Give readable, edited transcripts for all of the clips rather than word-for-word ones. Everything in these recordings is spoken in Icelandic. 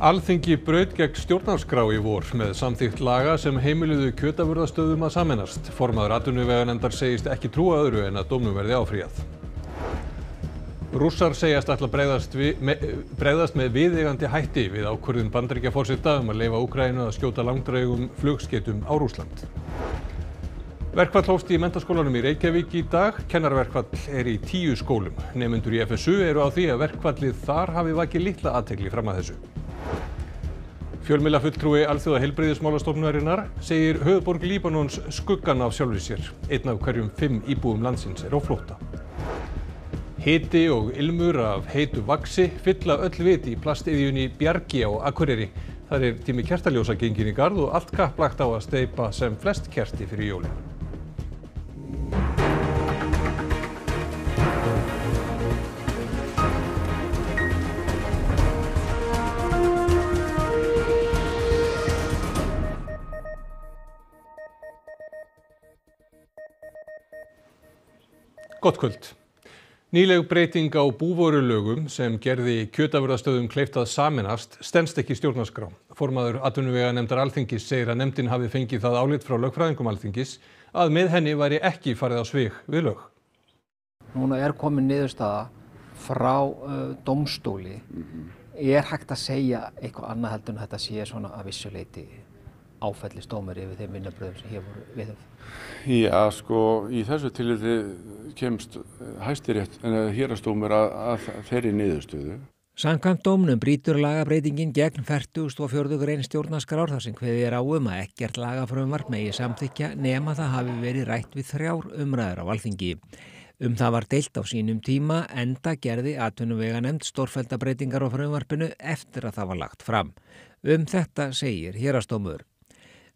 Alþingi braut gegn stjórnarskrá í vor með samþykkt laga sem heimiluðu kjötafurðastöðvum að sameinast. Formaður atvinnuveganefndar segist ekki trúa öðru en að dómnum verði áfrýjað. Rússar segjast ætla að bregðast með viðeigandi hætti við ákvörðun Bandaríkjaforseta að leyfa Úkraínu að skjóta langdrægum flugskeytum á Rússland. Verkfall hófst í menntaskólanum í Reykjavík í dag. Kennaraverkfall er í 10 skólum. Nemendur í FSU eru á því að verkfallið þar hafi vakið litla athygli fram að þessu. Fjölmiðlafulltrúi Alþjóðaheilbrigðismálastofnunarinnar segir höfuðborg Líbanons skuggann af sjálfri sér. Einn af hverjum 5 íbúum landsins er á flótta. Hiti og ilmur af heitu vaxi fylla öll vit í plastiðjunni Bjargi á Akureyri. Þar er tími kertaljósa genginn í garð og allt kapp lagt á að steypa sem flest kerti fyrir jólin. Gott kvöld. Nýleg breyting á búvörulögum sem gerði kjötafurðastöðvum kleift að sameinast stenst ekki stjórnarskrá. Formaður atvinnuveganefndar Alþingis segir að nefndin hafi fengið það álit frá lögfræðingum Alþingis að með henni væri ekki farið á svig við lög. Núna er komin niðurstaða frá dómstóli. Er hægt að segja eitthvað annað heldur en þetta sé svona að vissu leyti áfellisdómur yfir þeim vinnubrögðum sem hér voru viðhöfð? Já, í þessu tilliti kemst Hæstirétt héraðsdómur að þeirri niðurstöðu. Samkvæmt dómnum brýtur lagabreytingin gegn 44. grein stjórnarskrár þar sem kveðið er á að ekkert lagafrumvarp megi samþykkja nema það hafi verið rætt við 3 umræður á Alþingi. Það var deilt á sínum tíma enda gerði atvinnuveganefnd stórfellda breytingar á frumvarpinu eftir að það var lagt fram. Þetta segir héraðsdómur.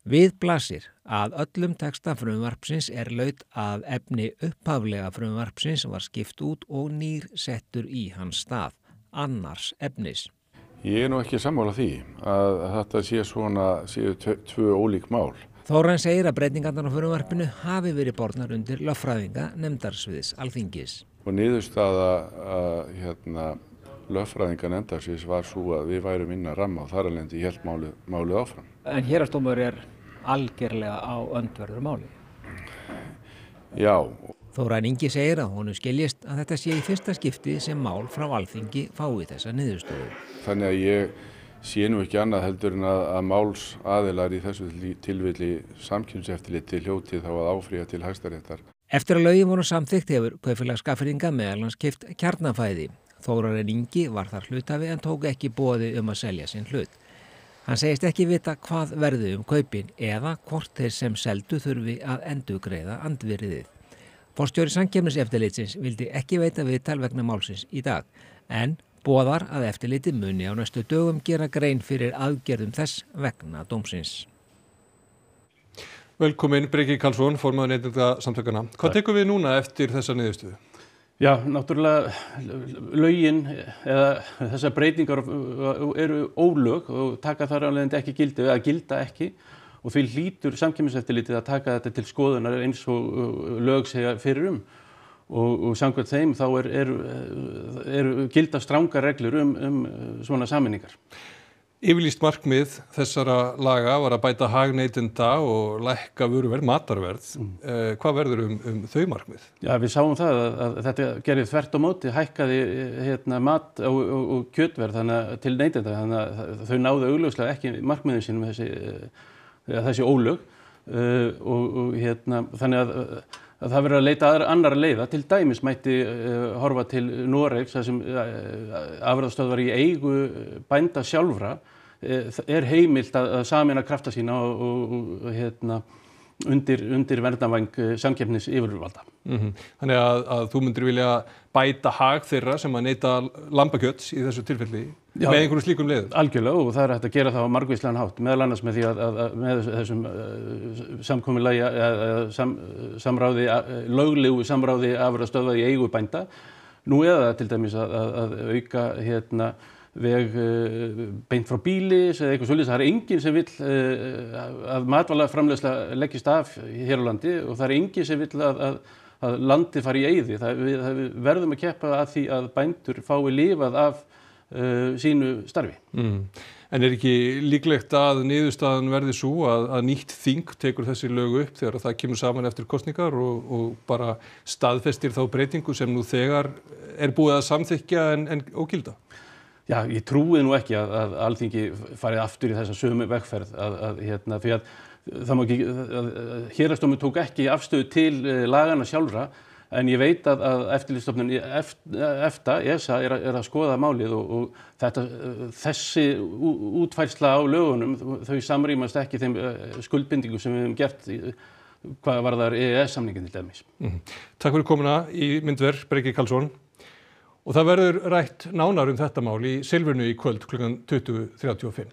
Við blasir að öllum texta frumvarpsins er laut að efni upphaflega frumvarpsins var skipt út og nýr settur í hans stað, annars efnis. Ég er nú ekki sammála því að þetta séu 2 ólík mál. Þóran segir að breytingarnar á frumvarpinu hafi verið bornar undir lögfræðinga nefndarsviðs Alþingis. Og niðurstaða lögfræðinga nefndarsviðs var svo að við værum innan ramma og þar af leiðandi hélt málið áfram. En héraðsdómur er algerlega á öndverður máli. Já. Þóran Ingi segir að honum skiljist að þetta sé í fyrsta skipti sem mál frá Alþingi fái þessa niðurstöðu. Þannig að ég sé nú ekki annað heldur en að málsaðilar í þessu tilfelli samkeppniseftirliti hljóti þá að áfrýja til Hæstaréttar. Eftir að lögin voru samþykkt hefur Kaupfélag Skagfirðinga meðal annars keypt Kjarnafæði. Þóran Ingi var þar hluthafi en tók ekki boði að selja sinn hlut. Hann segist ekki vita hvað verði kaupin eða hvort þeir sem seldu þurfi að endurgreiða andvirðið. Forstjóri samkeppniseftirlitsins vildi ekki veita viðtal vegna málsins í dag, en boðar að eftirlitið muni á næstu dögum gera grein fyrir aðgerðum þess vegna dómsins. Velkomin Breki Karlsson, formaður Neytendasamtakanna. Hvað tekur við núna eftir þessa niðurstöðu? Já, náttúrulega lögin eða þessar breytingar eru ólög og taka þar af leiðandi ekki gildi eða gilda ekki og því hlýtur samkeppniseftirlitið að taka þetta til skoðunar eins og lög segja fyrir og samkvæmt þeim þá eru gilda strangar reglur svona sameiningar. Yfirlýst markmið þessara laga var að bæta hag neytenda og lækka vöruverð, matarverð. Hvað verður þau markmið? Já, við sáum það að þetta gerði þvert á móti, hækkaði mat og kjötverð til neytenda, þannig að þau náðu augljóslega ekki markmiðum sínum þessi ólög þannig að það verður að leita annarra leiða. Til dæmis mætti horfa til Noregs þar sem afurðastöðvar í eigu bænda sjálfra er heimilt að sameina krafta sína og undir verndarvæng samkeppnisyfirvalda. Þannig að þú myndir vilja bæta hag þeirra sem að neyta lambakjöts í þessu tilfelli með einhverjum slíkum leiðum? Algjörlega, og það er hægt að gera það á margvíslegan hátt, meðal annars með því að með þessum samkomulagi samráði, löglegu samráði afurðastöðva í eigu bænda, nú eða til dæmis að auka veg beint frá bílis eða eitthvað svolítið. Það er enginn sem vill að matvælaframleiðsla leggist af hér á landi og það er enginn sem vill að landið fari í eyði. Við verðum að keppa að því að bændur fái lifað af sínu starfi. En ekki líklegt að niðurstaðan verði svo að nýtt þing tekur þessi lög upp þegar það kemur saman eftir kosningar og bara staðfestir þá breytingu sem nú þegar búið að samþykkja en ógilda? Já, ég trúi nú ekki að Alþingi farið aftur í þessa sömu vegferð því að það má ekki, Héraðsdómur tók ekki afstöðu til laganna sjálfra. En ég veit að eftirlitsstofnun EFTA, ESA, er að skoða málið og þessi útfærsla á lögunum, þau samrýmast ekki þeim skuldbindingum sem við höfum gert hvað varðar EES-samninginn til dæmis. Takk fyrir komuna í Myndver, Breki Karlsson. Og það verður rætt nánar þetta mál í Silfrinu í kvöld klukkan 20:35.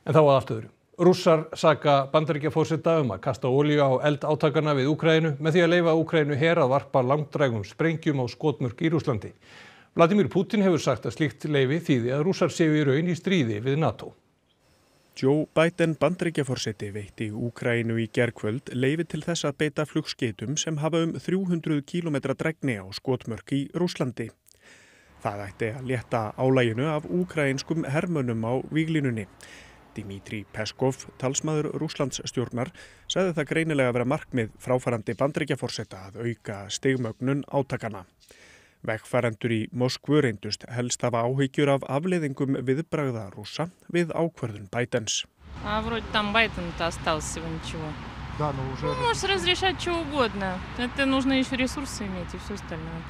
En þá að allt öðru. Rússar saka Bandaríkjaforseta að kasta olíu á eld átakana við Úkraínu með því að leyfa Úkraínu her að varpa langdrægum sprengjum á skotmörk í Rússlandi. Vladimir Putin hefur sagt að slíkt leyfi þýði að Rússar séu í raun í stríði við NATO. Joe Biden Bandaríkjaforseti veitti Úkraínu í gærkvöld leyfi til þess að beita flugskeytum sem hafa 300 kílómetra drægni á skotmörk í Rússlandi. Það ætti að létta álaginu af úkraínskum hermönnum á víglínunni. Dmitri Peskov, talsmaður Rússlandsstjórnar, sagði það greinilega vera markmið fráfarandi Bandaríkjaforseta að auka stigmögnun átakana. Vegfarendur í Moskvu reyndust helst hafa áhyggjur af afleiðingum viðbragða Rússa við ákvörðun Bidens. Вроде там Байден-то остался всего ничего. Да, но уже... Может разрешать что угодно. Это нужно еще ресурсы иметь и все остальное.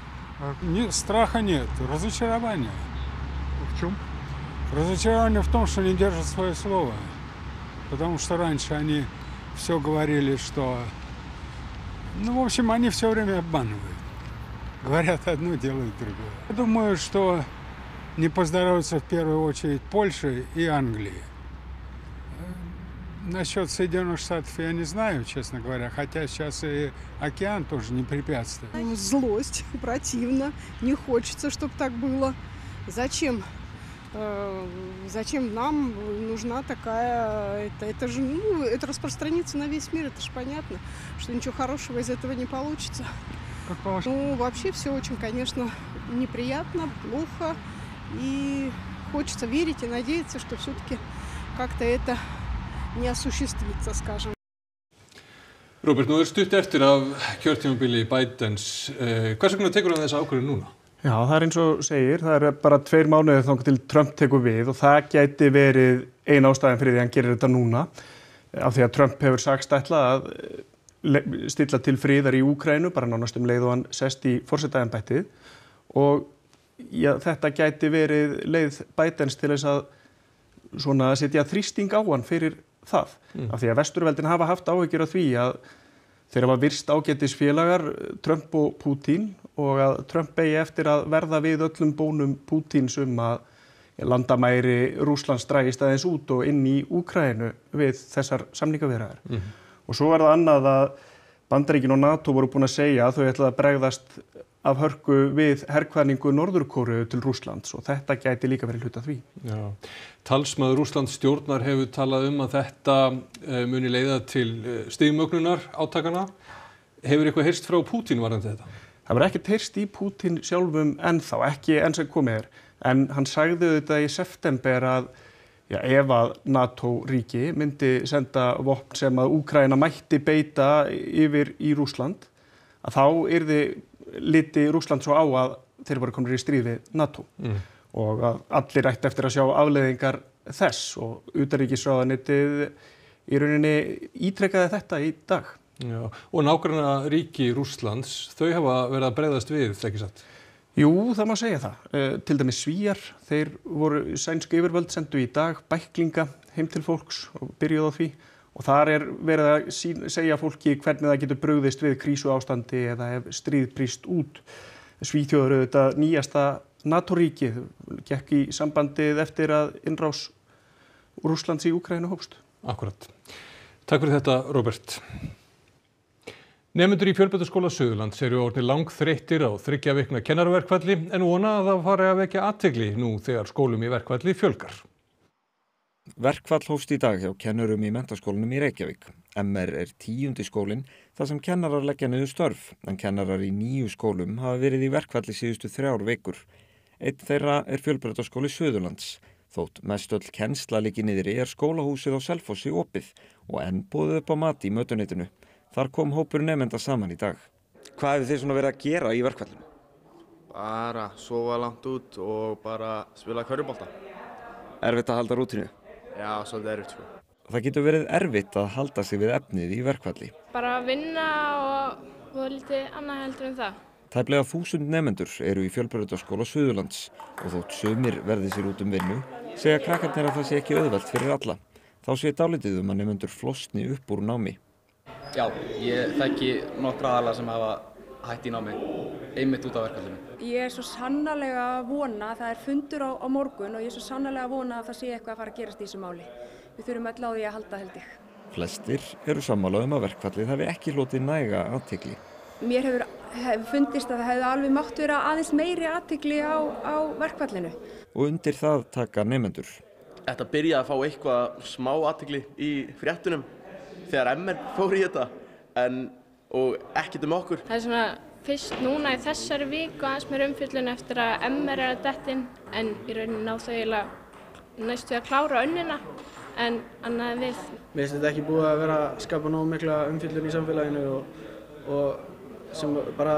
Страха нет, разочарование. В чем? Разочарование в том, что не держат свое слово. Потому что раньше они все говорили, что... в общем, они все время обманывают. Говорят одно, делают другое. Я думаю, что не поздоровится в первую очередь Польше и Англии. Насчет Соединенных Штатов я не знаю, честно говоря, хотя сейчас и океан тоже не препятствует. Злость, противно, не хочется, чтобы так было. Зачем нам нужна такая... Это же, это распространится на весь мир, это же понятно, что ничего хорошего из этого не получится. Вообще все очень, конечно, неприятно, плохо. И хочется верить и надеяться, что все-таки как-то это не осуществится, скажем. Robert, nú stutt eftir af kjörtímabili Bidens. Hvers vegna tekur hann þessa ákvörðun núna? Já, það er eins og segir, það er bara 2 mánuðir þangað til Trump tekur við og það gæti verið ein ástæðan fyrir því hann gerir þetta núna. Af því að Trump hefur sagst ætla að stilla til friðar í Úkraínu, bara nánast leið og hann sest í forsetaembættið og þetta gæti verið leið Bidens til þess að svona setja þrýsting á hann fyrir það. Af því að Vesturveldin hafa haft áhyggjur af því að þeir hafa virst ágætisfélagar Trump og Putin og að Trump eigi eftir að verða við öllum bónum Putins að landamæri Rússlands dragist aðeins út og inn í Úkraínu við þessar samningaviðræður. Og svo er það annað að Bandaríkin og NATO voru búin að segja að þau ætlaðu að bregðast af hörku við herkvæðningu Norður-Kóreu til Rússlands og þetta gæti líka verið hluti af því. Já. Talsmaður Rússlands stjórnar hefur talað að þetta muni leiða til stigmögnunar átakana. Hefur eitthvað heyrst frá Putin varðandi þetta? Það var ekkert heyrst í Putin sjálfum ennþá, ekki enn sem komið en hann sagði þetta í september að ef að NATO-ríki myndi senda vopn sem að Úkraína mætti beita yfir í Rússland, að þá yrði liti Rússland svo á að þeir voru komnir í stríð við NATO og að allir ætti eftir að sjá afleiðingar þess og utanríkisráðuneytið í rauninni ítrekkaði þetta í dag. Já, og nágrannaríki Rússlands, þau hafa verið að bregðast við, ekki satt? Jú, það má segja það. Til dæmis Svíar, þeir voru sænsk yfirvöld sendu í dag bæklinga heim til fólks og byrjuðu á því og þar verið að segja fólki hvernig það getur brugðist við krísuástandi eða ef stríð brýst út. Svíþjóð þetta nýjasta NATO-ríkið, gekk í sambandið eftir að innrás Rússlands í Úkraínu hófst. Akkurat. Takk fyrir þetta, Robert. Nemendur í Fjölbrautaskóla Suðurlands eru orðnir langþreyttir á 3 vikna kennaraverkfalli en vona að það fari að vekja athygli nú þegar skólum í verkfalli fjölgar. Verkfall hófst í dag hjá kennurum í menntaskólanum í Reykjavík. MR er 10. skólinn þar sem kennarar leggja niður störf en kennarar í 9 skólum hafa verið í verkfalli síðustu 3 vikur. Einn þeirra er Fjölbrautaskóli Suðurlands. Þótt mestöll kennsla liggi niðri skólahúsið á Selfossi opið og enn boðið upp á mat í mötuneytinu. Þar kom hópur nemenda saman í dag. Hvað hefur þið svona verið að gera í verkfallinu? Bara sofa langt út og bara spila körfubolta. Erfitt að halda rútínu? Já, svolítið erfitt sko. Það getur verið erfitt að halda sig við efnið í verkfalli. Bara vinna og lítið annað heldur það. Tæplega 1000 nemendur eru í Fjölbrautaskóla Suðurlands og þótt sumir verði sér út vinnu, segja krakkarnir að það sé ekki auðvelt fyrir alla. Þá sé dálítið að nemendur flosni upp úr námi. Já, ég þekki nokkra aðila sem hafa hætt í námi, einmitt út af verkfallinu. Ég svo sannarlega að vona, það fundur á morgun og ég svo sannarlega að vona að það sé eitthvað að fara að gerast í þessu máli. Við þurfum öll á því að halda held ég. Flestir eru sammála að verkfallið hafi ekki hlotið næga athygli. Mér hefur fundist að það hefði alveg mátt vera aðeins meiri athygli á verkfallinu. Og undir það taka nemendur. Þetta byrjaði að fá eitthvað smá athygli í fréttunum þegar MR fór í þetta og ekkert okkur. Það svona fyrst núna í þessari viku aðeins meir umfjöllun eftir að MR að detta inn en í rauninni ná þau eiginlega næstu að klára önnina en annað en við. Mér finnst þetta ekki búið að vera að skapa nógu mikla umfjöllun í samfélaginu og sem bara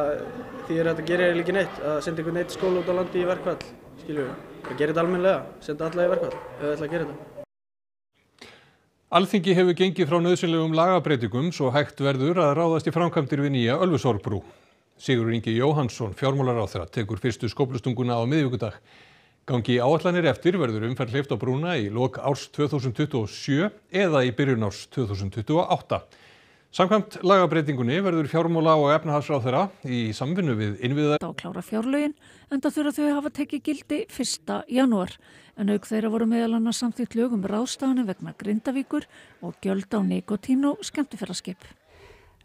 því þetta gerir ekki neitt að senda einhvern neitt skóla út á landi í verkfall, skiljum við. Það gerir þetta almennilega, senda alla í verkfall ef við ætla að gera þetta. Alþingi hefur gengið frá nauðsynlegum lagabreytingum svo hægt verður að ráðast í framkvæmdir við nýja Ölfusárbrú. Sigurður Ingi Jóhannsson, fjármálaráðherra, tekur fyrstu skóflustunguna á miðvikudag. Gangi áætlanir eftir verður umferð hleypt á brúna í lok árs 2027 eða í byrjun árs 2028. Samkvæmt lagabreytingunni verður fjármála- og efnahagsráðherra í samvinnu við innviða að klára fjárlögin enda þurfa þau hafa tekið gildi 1. janúar. En auk þeirra voru meðal annars samþykkt lög ráðstafanir vegna Grindavíkur og gjöld á nikótín og skemmtiferðaskip.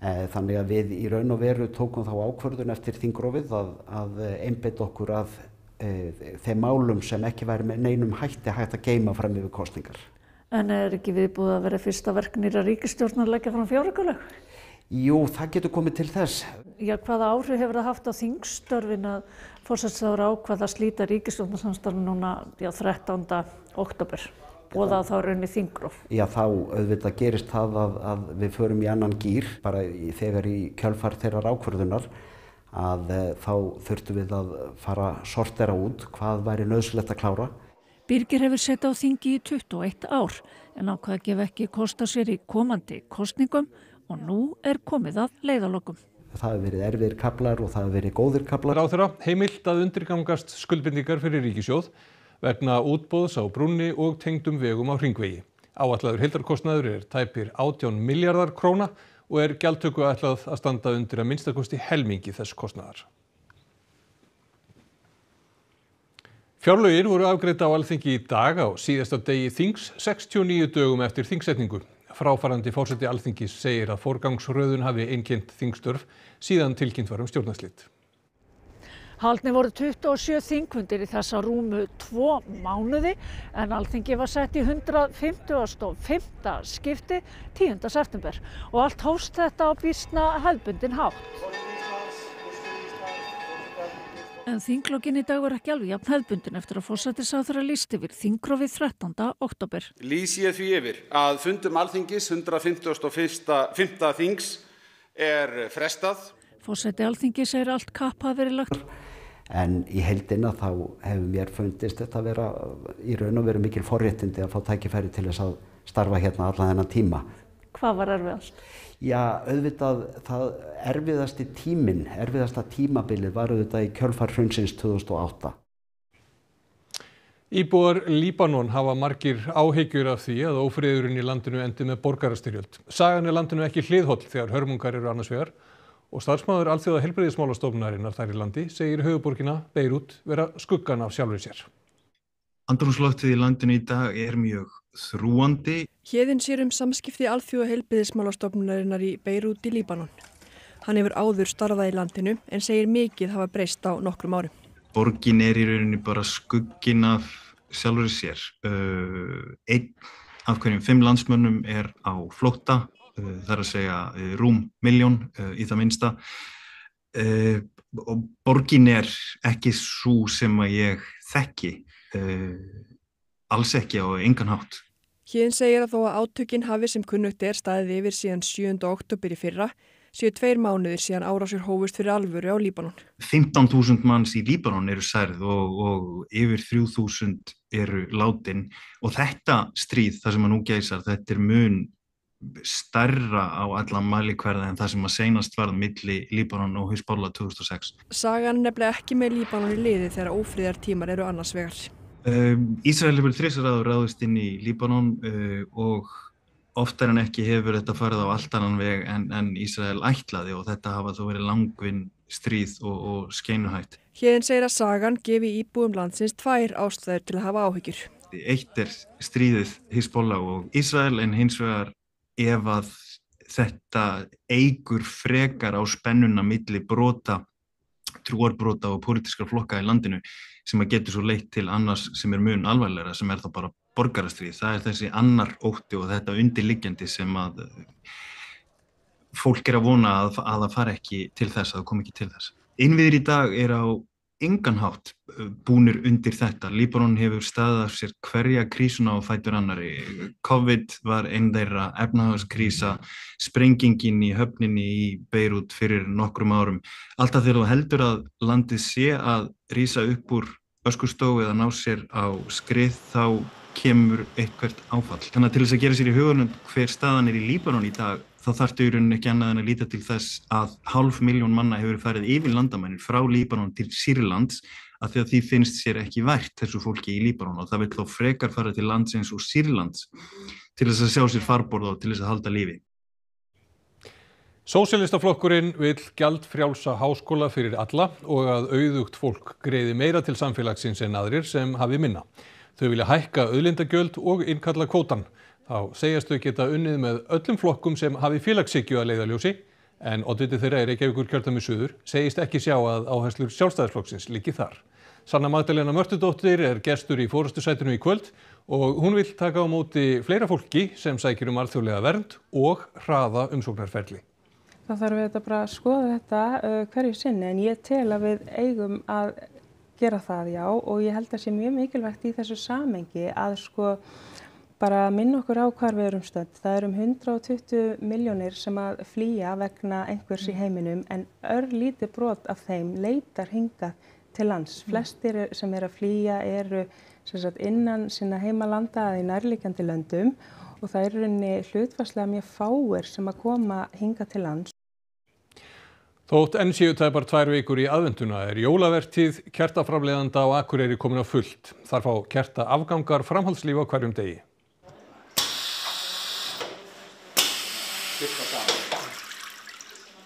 Þannig að við í raun og veru tókum þá ákvörðun eftir þingrofið að einbeita okkur að þeim málum sem ekki væri með neinum hætti hægt að geyma fram yfir kosningar. En ekki viðbúið að vera fyrsta verkefni ríkisstjórnar að leggja fram fjáraukalög? Jú, það getur komið til þess. Já, hvaða áhrif hefur það haft á þingstörfin að forsætisráðherra ákvað að slíta ríkisstjórnarsamstarfi núna 13. október og þá raunir þingrof? Já, þá auðvitað gerist það að við förum í annan gír bara þegar í kjölfar þeirrar ákvörðunar að þá þurftum við að fara að sortera út hvað væri nauðsynlegt að klára. Birgir hefur setið á þingi í 21 ár en ákvað að gefa ekki kost á sér í komandi kosningum og nú komið að leiðarlokum. Það hefur verið erfiðir kaflar og það hefur verið góðir kaflar. Ráðherra heimilt að undirgangast skuldbindingar fyrir ríkissjóð vegna útboðs á brúnni og tengdum vegum á hringvegi. Áætlaður heildarkostnaður tæpir 18 milljarðar króna og gjaldtöku ætlað að standa undir að minnstakosti helmingi þess kostnaðar. Fjárlögin voru afgreidd á Alþingi í dag á síðasta degi þings 69 dögum eftir þingsetningu. Fráfarandi forseti Alþingis segir að forgangsröðun hafi einkennt þingstörf síðan tilkynnt var stjórnarslit. Haldnir voru 27 þingfundir í þessa rúmu 2 mánuði en Alþingi var sett í 155. skipti 10. september og allt hófst þetta á býsna hefðbundinn hátt. En þinglokkin í dag var ekki alveg jafn hefðbundin eftir að forsætisráðherra lýsti yfir þingrofið 13. október. Lýsi ég því yfir að fundum Alþingis 155. þings frestað. Forseti Alþingi segir allt kapp hafi verið lagt. En í heildina þá hefur mér fundist þetta að vera í raun og veru mikil forréttindi að fá tækifæri til þess að starfa hérna allan þennan tíma. Hvað var erfiðast? Já, auðvitað það erfiðasta tímabilið var auðvitað í kjölfar hrunsins 2008. Íbúar Líbanon hafa margir áhyggjur af því að ófriðurinn í landinu endi með borgarastyrjöld. Sagan landinu ekki hliðholl þegar hörmungar eru annars vegar og starfsmaður alþjóða heilbrigðismálastofnunarinnar þar í landi segir höfuðborgina Beirút vera skuggan af sjálfri sér. Andrúmsloftið í landinu í dag mjög þrúgandi. Héðinn sér samskipti alþjóða heilbrigðismálastofnunarinnar í Beirút í Líbanon. Hann hefur áður starfað í landinu en segir mikið hafa breyst á nokkrum árum. Borgin í rauninni bara skugginn af sjálfri sér. Einn af hverjum 5 landsmönnum á flótta, það að segja rúm milljón í það minnsta. Og borgin ekki sú sem að ég þekki. alls ekki á engan hátt. Héðinn segir að þó að átökin hafi sem kunnugt staðið yfir síðan 7. október í fyrra, séu 2 mánuðir síðan árásir hófust fyrir alvöru á Líbanon. 15.000 manns í Líbanon eru særð og yfir 3.000 eru látin og þetta stríð, það sem nú geisar, þetta mun stærra á allan mælikvarða en það sem seinast varð milli Líbanon og Hizbollah 2006. Sagan nefnilega ekki með Líbanon í liði þegar ófriðartímar eru annars vegar. Ísrael hefur 3 ráðist inn í Líbanon og oftar en ekki hefur þetta farið á allt annan veg en Ísrael ætlaði og þetta hafa þó verið langvinn stríð og skeinuhætt. Héðinn segir að sagan gefi íbúum landsins 2 ástæður til að hafa áhyggjur. Eitt stríðið Hizbollah og Ísrael en hins vegar ef að þetta eykur frekar á spennuna milli brota, trúarbrota og pólitískra flokka í landinu sem að getur svo leitt til annars sem mun alvarlegra sem þá bara borgarastríð. Það þessi annar ótti og þetta undirliggjandi sem að fólk að vona að það fari ekki til þess, að það kom ekki til þess. Innviðir í dag á engan hátt búnir undir þetta. Líbanon hefur staðið af sér hverja krísuna á fætur annari. COVID var ein þeirra, efnahagskrísa, sprengingin í höfninni í Beirút fyrir nokkrum árum. Alltaf þegar þú heldur að landið sé að rísa upp úr öskustói eða ná sér á skrið þá kemur eitthvert áfall. Þannig að til þess að gera sér í hugunum hver staðan í Líbanon í dag, þá þarftu í rauninni ekki annað en að líta til þess að 500.000 manna hefur farið yfir landamærin frá Líbanon til Sýrlands af því að því finnst sér ekki vært þessu fólki í Líbanon og það vill þó frekar fara til landsins og Sýrlands til þess að sjá sér farborð og til þess að halda lífi. Sósíalistaflokkurinn vill gjaldfrjálsa háskóla fyrir alla og að auðugt fólk greiði meira til samfélagsins en aðrir sem hafi minna. Þau vilja hækka auðlindagjöld og innkalla kvótann. Þá segjast þau geta unnið með öllum flokkum sem hafi félagshyggju að leiðarljósi, en oddviti þeirra í Reykjavíkurkjördæmi suður segist ekki sjá að áherslur Sjálfstæðisflokksins liggi þar. Sanna Magdalena Mörtudóttir gestur í forystusætinu í kvöld og hún vill taka á móti fleira fólki sem sækir alþjóðlega vernd og hraða umsóknarferli. Það þarf þetta bara að skoða þetta hverju sinni en ég tel að við eigum að gera það, já, og ég held að sé mjög mikilvægt í þessu samhengi að bara minna okkur á hvar við erum stödd. Það 120 milljónir sem að flýja vegna einhvers í heiminum en örlítið brot af þeim leitar hingað til lands. Flestir sem að flýja eru innan sinna heimalanda eða í nærliggjandi löndum og það rauninni hlutfallslega mjög fáir sem að koma hingað til lands. Þótt enn séu tæpar 2 vikur í aðventuna jólavertíð kertaframleiðanda á Akureyri komin á fullt. Þar fá kertaafgangar framhaldslíf á hverjum degi.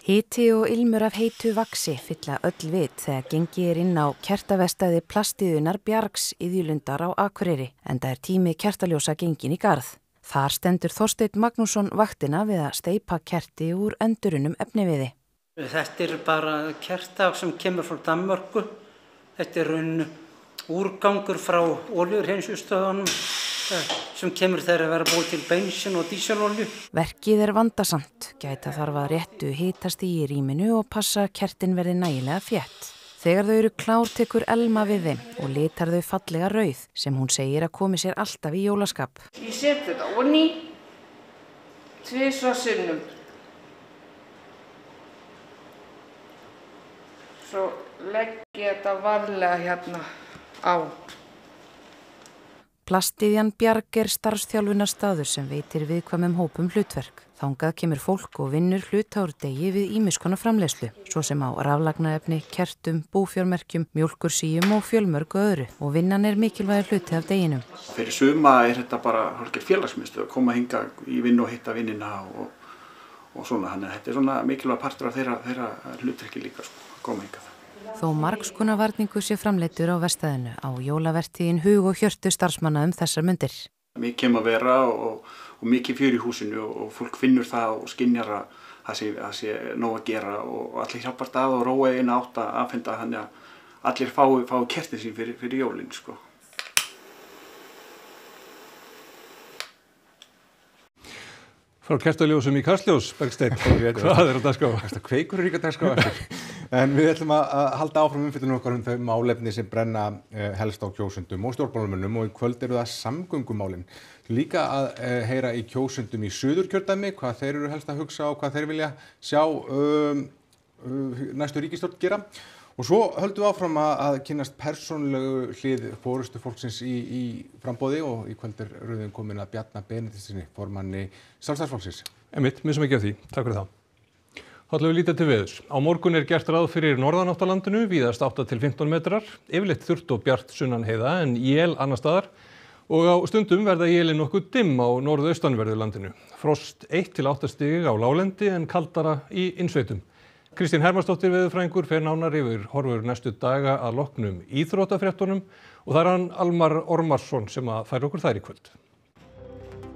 Hiti og ilmur af heitu vaxi fylla öll vit þegar gengið inn á kertavestaði plastiðunar Bjargs Iðjulundar á Akureyri, enda tími kertaljósa gengin í garð. Þar stendur Þorsteinn Magnússon vaktina við að steypa kerti úr endurunum efniviði. Þetta bara kertaf sem kemur frá Danmörku. Þetta úrgangur frá olíuhreinsunarstöðvunum sem kemur þegar að vera búið til bensín og dísilolíu. Verkið vandasamt, gæta þarf að réttu hitastigi í rýminu og passa að kertin verði nægilega þétt. Þegar þau eru klár tekur Elma við þeim og litar þau fallega rauð sem hún segir að komi sér alltaf í jólaskap. Ég set þetta onni 2 sinnum. Svo legg ég þetta varlega hérna á. Plastiðjan Bjarg starfsþjálfunarstaður sem veitir viðkvæmum hópum hlutverk. Þangað kemur fólk og vinnur hluthárdegi við ýmiss konar framleiðslu, svo sem á raflagnaefni, kertum, búfjármerkjum, mjólkursíum og fjölmörgu öðru og vinnan mikilvægur hluti af deginum. Fyrir suma þetta bara hálfgerð félagsmiðstöð að koma hingað í vinnu og hitta vinnina og svona. Þannig að þetta svona mikilvæg partur af þeirra hlutverki líka, að koma hingað. Þó margskonar varningu sé framleiddur á verkstæðinu á jólavertíðin hug og hjörtu starfsmanna þessar mundir. Mikið að vera og mikið fjör í húsinu og fólk finnur það og skynjar að það sé nóg að gera og allir hjálpast að og róa eina átt að afhenda þannig að allir fái kertin sín fyrir jólin, sko. Frá kertaljósum í Kastljós, Bergsteinn, hvað á dagskrá? Kveikur ríka dagskrá eftir. En við ætlum að halda áfram umfjöllun okkar þau málefni sem brenna helst á kjósendum og stjórnmálamönnum og í kvöld eru það samgöngumálin. Líka að heyra í kjósendum í Suðurkjördæmi, hvað þeir eru helst að hugsa og hvað þeir vilja sjá næstu ríkisstjórn gera. Og svo höldum við áfram að kynnast persónulegu hlið forystufólksins í framboði og í kvöld rauðin komin að Bjarna Benediktssyni, formanni Sjálfstæðisflokksins. Einmitt, missum ekki af því. Takk fyrir það. Þá ætlum við lítið til veðurs. Á morgun gert ráð fyrir norðanátt á landinu, víðast 8 til 15 metrar, yfirleitt þurrt og bjart sunnan heiða en él annars staðar og á stundum verða élin nokkuð dimm á norðaustanverðu landinu. Frost 1 til 8 stig á láglendi en kaldara í innsveitum. Kristín Hermannsdóttir veðurfræðingur fer nánar yfir horfur næstu daga að loknum íþróttafréttunum og það hann Almar Ormarsson sem fær okkur þær í kvöld.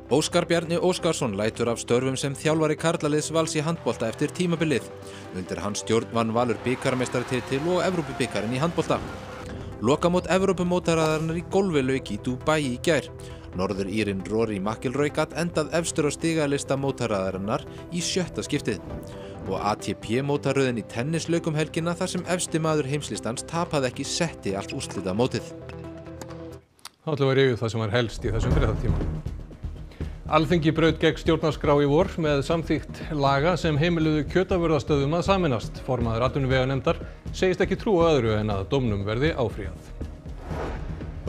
Óskar Bjarni Óskarsson lætur af störfum sem þjálfari karlaliðs Vals í handbolta eftir tímabilið. Undir hans stjórn vann Valur bikarmeistaratitil og Evrópubikarinn í handbolta. Lokamót Evrópumótaraðarinnar í golfi lauk í Dubai í gær. Norður Írinn Rory McIlroy gat endað efstur á stigalista mótaraðarinnar í 7. skiptið. Og ATP mótaröðin í tennis lauk helgina þar sem efsti maður heimslistans tapaði ekki setti allt úrslita mótið. Þá ætlum við að rifja það sem var helst í þessum fréttatíma. Alþingi braut gegn stjórnarskrá í vor með samþykkt laga sem heimiluðu kjötafurðastöðvum að sameinast. Formaður atvinnuveganefndar segist ekki trúa öðru en að dómnum verði áfrýjað.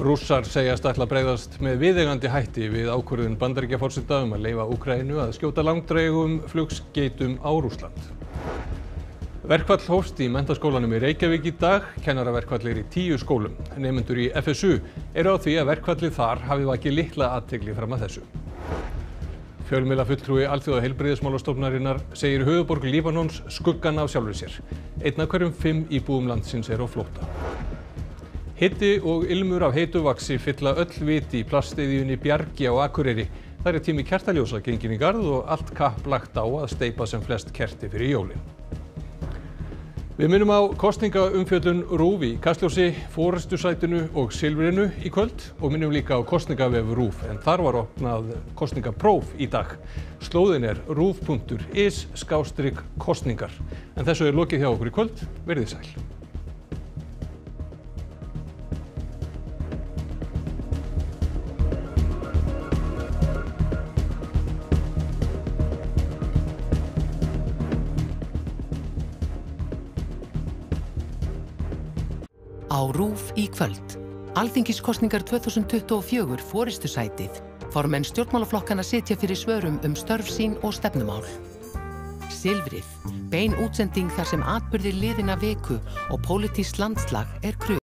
Rússar segjast ætla að bregðast með viðeigandi hætti við ákvörðun Bandaríkjaforseta að leyfa Úkraínu að skjóta langdrægum flugsgeitum á Rússland. Verkfall hófst í menntaskólanum í Reykjavík í dag. Kennaraverkfall í 10 skólum. Nemendur í FSU eru á því að verkfallið þar hafi vakið litla athygli fram að þessu. Fjölmiðlafulltrúi Alþjóðaheilbrigðismálastofnunarinnar segir höfuðborg Líbanons skuggann af sjálfri sér. 1 af hverjum 5 íbúum landsins á flótta. Hiti og ilmur af heitu vaxi fylla öll vit í plastiðjunni Bjargi á Akureyri. Það tími kertaljósa gengin í garð og allt kapp lagt á að steypa sem flest kerti fyrir jólin. Við minnum á kosningaumfjöllun RÚV í Kastljósi, forystusætinu og Silfrinu í kvöld og minnum líka á kosningavef RÚV en þar var opnað kosningapróf í dag. Slóðin ruv.is/kosningar. En þessu lokið hjá okkur í kvöld. Verið sæl. Á RÚV í kvöld. Alþingiskosningar 2024 forystusætið. Formenn stjórnmálaflokkana sitja fyrir svörum störf sín og stefnumál. Silfrið. Bein útsending þar sem atburðir liðinna viku og pólitískt landslag krufið.